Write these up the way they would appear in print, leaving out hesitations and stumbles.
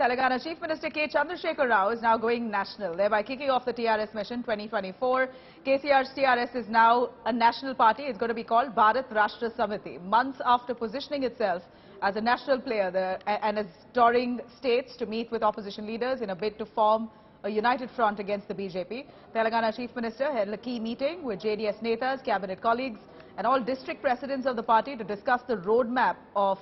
Telangana Chief Minister Chandrasekhar Rao is now going national, thereby kicking off the TRS mission 2024. KCR's TRS is now a national party. It's going to be called Bharat Rashtra Samithi. Months after positioning itself as a national player and as touring states to meet with opposition leaders in a bid to form a united front against the BJP, Telangana Chief Minister held a key meeting with JDS netas, cabinet colleagues and all district presidents of the party to discuss the roadmap of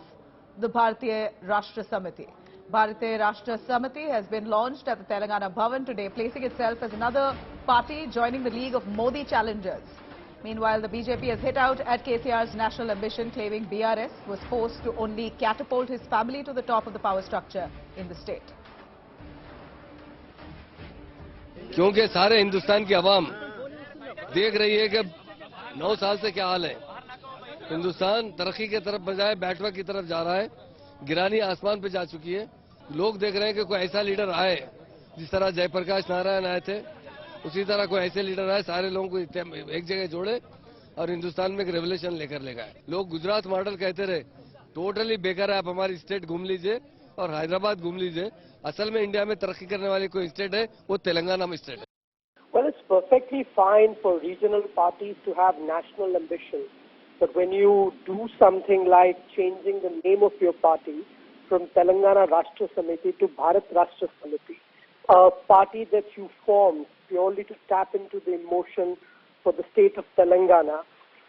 the Bharatiya Rashtra Samithi. Bharatiya Rashtra Samithi has been launched at the Telangana Bhavan today, placing itself as another party joining the league of Modi challengers. Meanwhile, the BJP has hit out at KCR's national ambition, claiming BRS was forced to only catapult his family to the top of the power structure in the state. क्योंकि सारे हिंदुस्तान की आवाम देख रही है कि 9 साल से क्या हाल है। हिंदुस्तान तरक्की की तरफ बजाय बैकवर्ड की तरफ जा रहा है, गिरानी आसमान पे जा चुकी है। लोग देख रहे हैं कि कोई ऐसा लीडर आए, जिस तरह जयप्रकाश नारायण आए थे, उसी तरह कोई ऐसे लीडर आए, सारे लोगों को एक जगह जोड़े और हिंदुस्तान में एक रेवोल्यूशन लेकर ले गए। लोग गुजरात मॉडल कहते रहे, टोटली बेकार है। आप हमारी स्टेट घूम लीजिए और हैदराबाद घूम लीजिए। असल में इंडिया में तरक्की करने वाली कोई स्टेट है, वो तेलंगाना में स्टेट है। Well, it's perfectly fine for regional parties to have national ambitions. But when you do something like changing the name of your party from Telangana Rashtra Samithi to Bharat Rashtra Samithi, a party that you formed purely to tap into the emotion for the state of Telangana,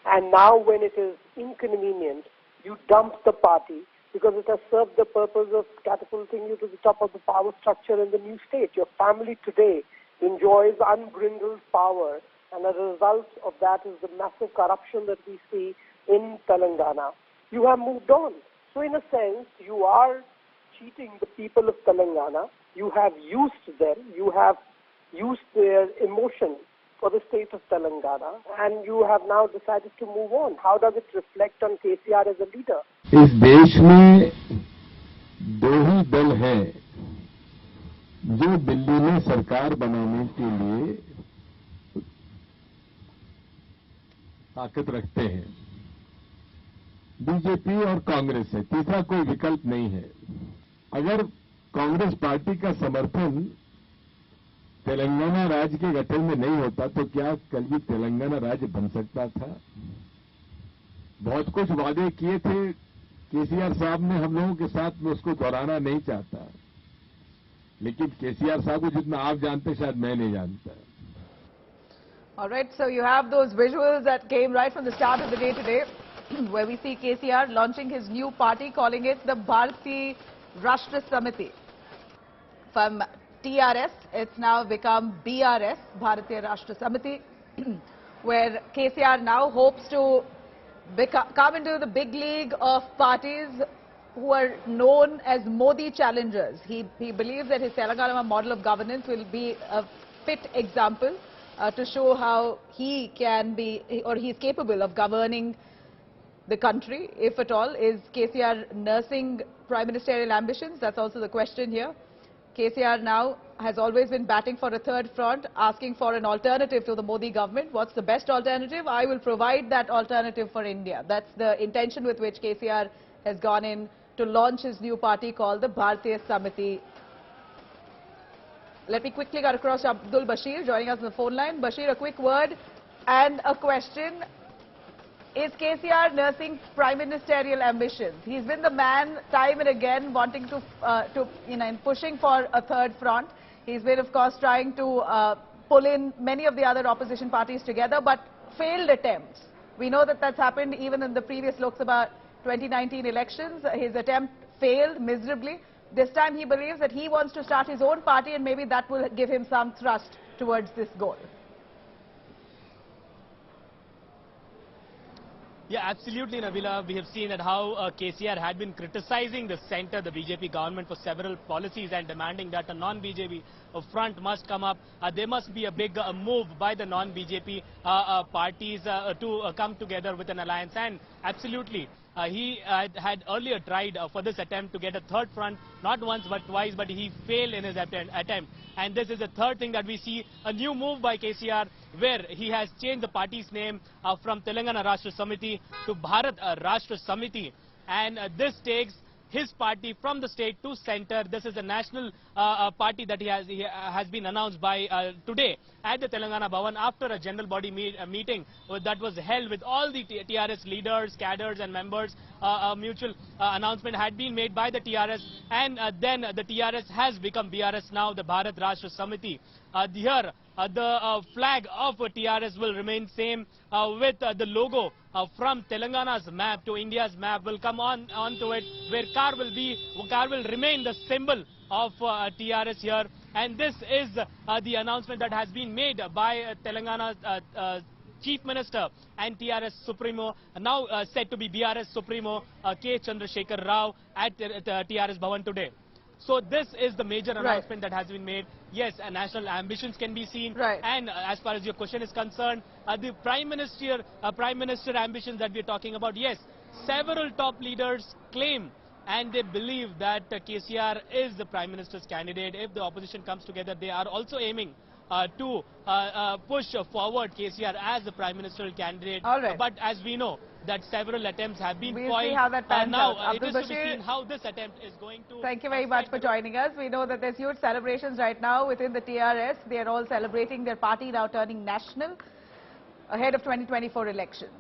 and now when it is inconvenient, you dump the party because it has served the purpose of catapulting you to the top of the power structure in the new state. Your family today enjoys unbridled power, and as a result of that is the massive corruption that we see in Telangana. You have moved on. So in a sense, you are cheating the people of Telangana. You have used them. You have used their emotion for the state of Telangana, and you have now decided to move on. How does it reflect on KCR as a leader? इस देश में दो ही दल हैं जो दिल्ली में सरकार बनाने के लिए ताकत रखते हैं, बीजेपी और कांग्रेस है। तीसरा कोई विकल्प नहीं है। अगर कांग्रेस पार्टी का समर्थन तेलंगाना राज्य के गठन में नहीं होता तो क्या कल भी तेलंगाना राज्य बन सकता था? बहुत कुछ वादे किए थे केसीआर साहब ने हम लोगों के साथ, में उसको दोहराना नहीं चाहता, लेकिन केसीआर साहब को जितना आप जानते शायद मैं नहीं जानता। All right, so you have those visuals that came right from the start of the day today, where we see KCR launching his new party, calling it the Bharatiya Rashtra Samithi. From TRS, it's now become BRS, Bharatiya Rashtra Samithi, where KCR now hopes to come into the big league of parties who are known as Modi challengers. He believes that his Telangana model of governance will be a fit example to show how he can be, or he is capable of governing the country, if at all. Is KCR nursing prime ministerial ambitions? That's also the question here. KCR now has always been batting for a third front, asking for an alternative to the Modi government. What's the best alternative? I will provide that alternative for India. That's the intention with which KCR has gone in to launch his new party called the Bharatiya Samithi. Let me quickly get across to Abdul Bashir joining us on the phone line. Bashir, a quick word and a question. Is KCR nursing prime ministerial ambitions? He's been the man time and again wanting to pushing for a third front. He's been, of course, trying to pull in many of the other opposition parties together, but failed attempts. We know that that's happened even in the previous Lok Sabha 2019 elections. His attempt failed miserably. This time he believes that he wants to start his own party, and maybe that will give him some thrust towards this goal. Yeah, absolutely, Nabila. We have seen that how KCR had been criticizing the centre, the BJP government, for several policies and demanding that a non-BJP front must come up. There must be a big move by the non-BJP parties to come together with an alliance. And absolutely, he had earlier tried for this attempt to get a third front, not once but twice, but he failed in his attempt. And this is the third thing that we see, a new move by KCR, where he has changed the party's name from Telangana Rashtra Samithi to Bharat Rashtra Samithi. And this takes his party from the state to center. This is a national party that he has been announced by today at the Telangana Bhavan after a general body meeting that was held with all the TRS leaders, cadres and members. A mutual announcement had been made by the TRS, and then the TRS has become BRS now, the Bharat Rashtra Samithi. Here, the flag of TRS will remain same with the logo from Telangana's map to India's map will come onto it, where car will remain the symbol of TRS here. And this is the announcement that has been made by Telangana's Chief Minister and TRS Supremo, now said to be BRS Supremo, Chandrasekhar Rao at TRS Bhavan today. So this is the major announcement that has been made. Yes, national ambitions can be seen. Right. And as far as your question is concerned, the Prime Minister ambitions that we are talking about, yes, several top leaders claim and they believe that KCR is the Prime Minister's candidate. If the opposition comes together, they are also aiming to push forward KCR as the Prime Ministerial candidate. All right. But as we know, that several attempts have been We'll foiled. see how that pans now out. it is Abdul to be Bashir, seen how this attempt is going to... thank you very much for joining us. We know that there's huge celebrations right now within the TRS. They are all celebrating their party now turning national ahead of 2024 elections.